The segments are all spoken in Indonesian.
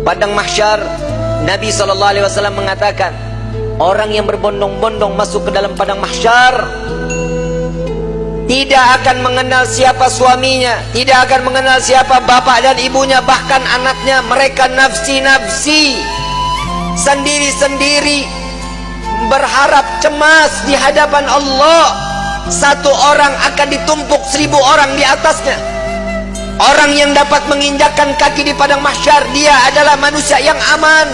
Padang mahsyar, Nabi SAW mengatakan, orang yang berbondong-bondong masuk ke dalam padang mahsyar tidak akan mengenal siapa suaminya, tidak akan mengenal siapa bapak dan ibunya, bahkan anaknya. Mereka nafsi-nafsi, sendiri-sendiri, berharap cemas di hadapan Allah. Satu orang akan ditumpuk 1000 orang di atasnya. Orang yang dapat menginjakkan kaki di padang mahsyar, dia adalah manusia yang aman.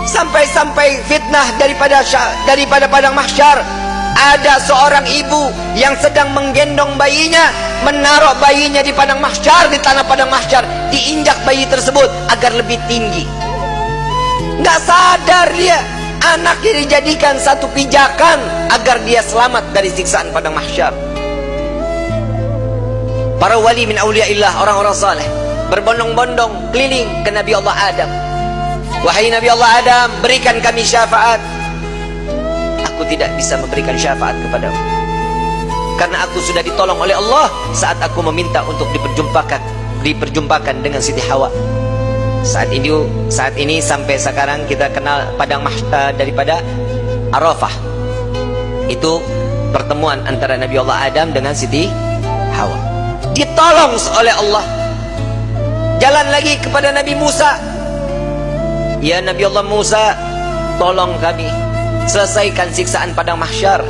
Sampai-sampai fitnah daripada padang mahsyar, ada seorang ibu yang sedang menggendong bayinya, menaruh bayinya di padang mahsyar, di tanah padang mahsyar, diinjak bayi tersebut agar lebih tinggi. Nggak sadar dia, anaknya dijadikan satu pijakan agar dia selamat dari siksaan padang mahsyar. Para wali min awliyaillah, orang-orang saleh, berbondong-bondong keliling ke Nabi Allah Adam. Wahai Nabi Allah Adam, berikan kami syafaat. Aku tidak bisa memberikan syafaat kepadamu, karena aku sudah ditolong oleh Allah saat aku meminta untuk diperjumpakan dengan Siti Hawa. Saat ini sampai sekarang kita kenal padang mahsyar daripada Arafah. Itu pertemuan antara Nabi Allah Adam dengan Siti Hawa. Ditolong oleh Allah. Jalan lagi kepada Nabi Musa. Ya Nabi Allah Musa, tolong kami selesaikan siksaan padang mahsyar.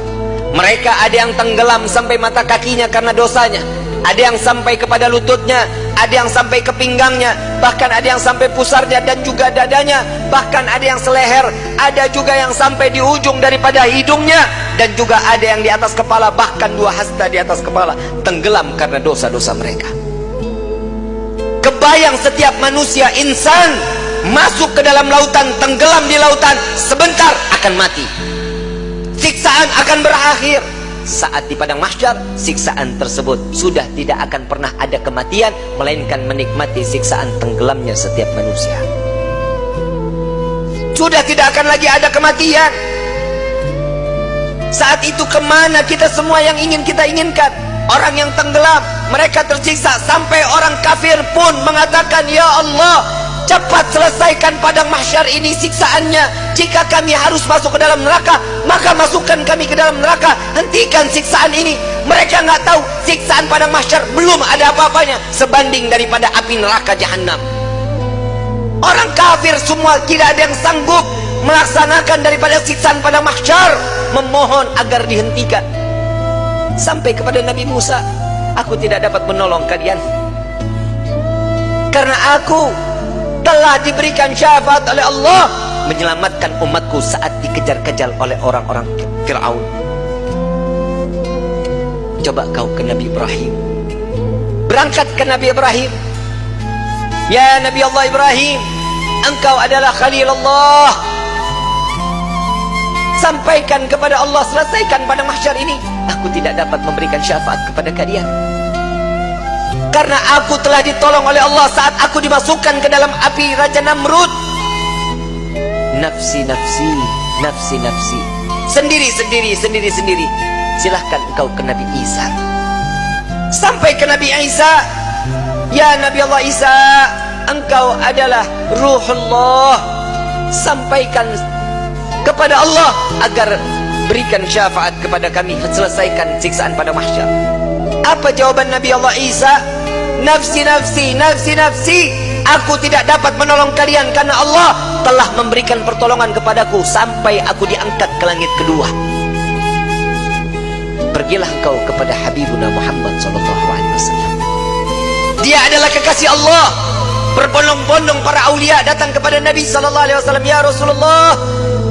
Mereka ada yang tenggelam sampai mata kakinya karena dosanya, ada yang sampai kepada lututnya, ada yang sampai ke pinggangnya, bahkan ada yang sampai pusarnya dan juga dadanya, bahkan ada yang seleher, ada juga yang sampai di ujung daripada hidungnya, dan juga ada yang di atas kepala, bahkan 2 hasta di atas kepala, tenggelam karena dosa-dosa mereka. Kebayang setiap manusia, insan, masuk ke dalam lautan, tenggelam di lautan, sebentar akan mati. Siksaan akan berakhir. Saat di padang mahsyar, siksaan tersebut sudah tidak akan pernah ada kematian, melainkan menikmati siksaan tenggelamnya setiap manusia. Sudah tidak akan lagi ada kematian. Saat itu kemana kita semua yang ingin kita inginkan? Orang yang tenggelam, mereka tersiksa, sampai orang kafir pun mengatakan, ya Allah, cepat selesaikan padang mahsyar ini siksaannya. Jika kami harus masuk ke dalam neraka, maka masukkan kami ke dalam neraka. Hentikan siksaan ini. Mereka nggak tahu siksaan padang mahsyar belum ada apa-apanya sebanding daripada api neraka jahanam. Orang kafir semua tidak ada yang sanggup melaksanakan daripada siksaan padang mahsyar, memohon agar dihentikan. Sampai kepada Nabi Musa, aku tidak dapat menolong kalian karena aku telah diberikan syafaat oleh Allah menyelamatkan umatku saat dikejar-kejar oleh orang-orang Fir'aun. Coba kau ke Nabi Ibrahim, berangkat ke Nabi Ibrahim. Ya Nabi Allah Ibrahim, engkau adalah Khalil Allah. Sampaikan kepada Allah, selesaikan padang mahsyar ini. Aku tidak dapat memberikan syafaat kepada kalian karena aku telah ditolong oleh Allah saat aku dimasukkan ke dalam api Raja Namrud. Nafsi, nafsi, nafsi, nafsi. Sendiri, sendiri, sendiri, sendiri. Silahkan engkau ke Nabi Isa. Sampai ke Nabi Isa. Ya Nabi Allah Isa, engkau adalah Ruhullah. Sampaikan kepada Allah agar berikan syafaat kepada kami, selesaikan siksaan pada mahsyar. Apa jawaban Nabi Allah Isa? Nafsi, nafsi, nafsi, nafsi. Aku tidak dapat menolong kalian karena Allah telah memberikan pertolongan kepadaku sampai aku diangkat ke langit kedua. Pergilah engkau kepada Habibuna Muhammad SAW. Dia adalah kekasih Allah. Berbondong-bondong para aulia datang kepada Nabi SAW. Ya Rasulullah,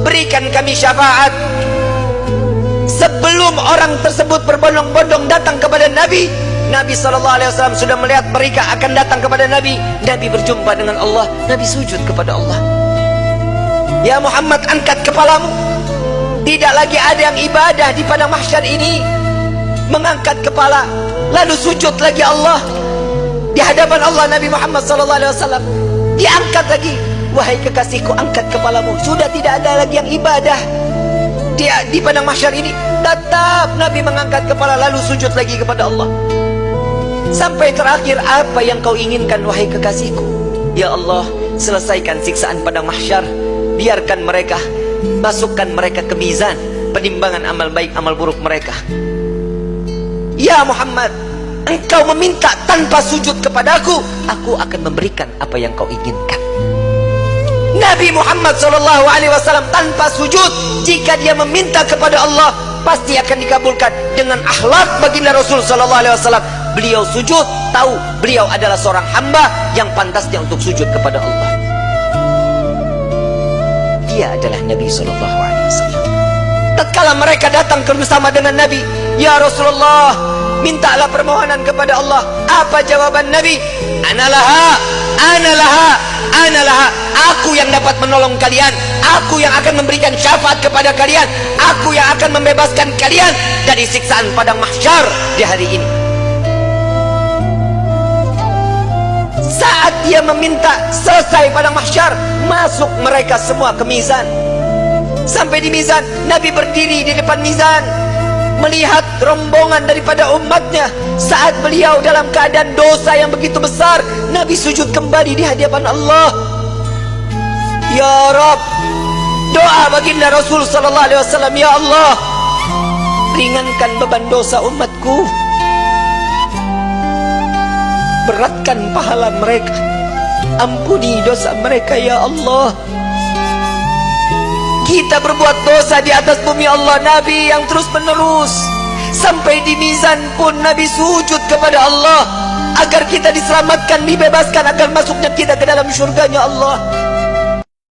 berikan kami syafaat. Sebelum orang tersebut berbondong-bondong datang kepada Nabi, Nabi SAW sudah melihat mereka akan datang kepada Nabi. Nabi berjumpa dengan Allah, Nabi sujud kepada Allah. Ya Muhammad, angkat kepalamu. Tidak lagi ada yang ibadah di padang mahsyar ini mengangkat kepala lalu sujud lagi Allah di hadapan Allah. Nabi Muhammad SAW diangkat lagi. Wahai kekasihku, angkat kepalamu. Sudah tidak ada lagi yang ibadah di padang mahsyar ini. Tetap Nabi mengangkat kepala lalu sujud lagi kepada Allah. Sampai terakhir, apa yang kau inginkan wahai kekasihku? Ya Allah, selesaikan siksaan padang mahsyar. Biarkan mereka, masukkan mereka ke mizan penimbangan amal baik amal buruk mereka. Ya Muhammad, engkau meminta tanpa sujud kepadaku, aku akan memberikan apa yang kau inginkan. Nabi Muhammad SAW tanpa sujud, jika dia meminta kepada Allah, pasti akan dikabulkan. Dengan akhlak baginda Rasul SAW, beliau sujud, tahu beliau adalah seorang hamba yang pantasnya untuk sujud kepada Allah. Dia adalah Nabi SAW. Tatkala mereka datang bersama dengan Nabi, ya Rasulullah, mintalah permohonan kepada Allah. Apa jawaban Nabi? Analaha, analaha, analaha. Aku yang dapat menolong kalian, aku yang akan memberikan syafaat kepada kalian, aku yang akan membebaskan kalian dari siksaan padang mahsyar di hari ini. Saat dia meminta, selesai padang mahsyar, masuk mereka semua ke mizan. Sampai di mizan, Nabi berdiri di depan mizan, melihat rombongan daripada umatnya. Saat beliau dalam keadaan dosa yang begitu besar, Nabi sujud kembali di hadapan Allah. Ya Rabb, doa baginda Rasul SAW, ya Allah, ringankan beban dosa umatku, beratkan pahala mereka, ampuni dosa mereka ya Allah. Kita berbuat dosa di atas bumi Allah, Nabi yang terus menerus. Sampai di mizan pun Nabi sujud kepada Allah, agar kita diselamatkan, dibebaskan, agar masuknya kita ke dalam syurganya Allah.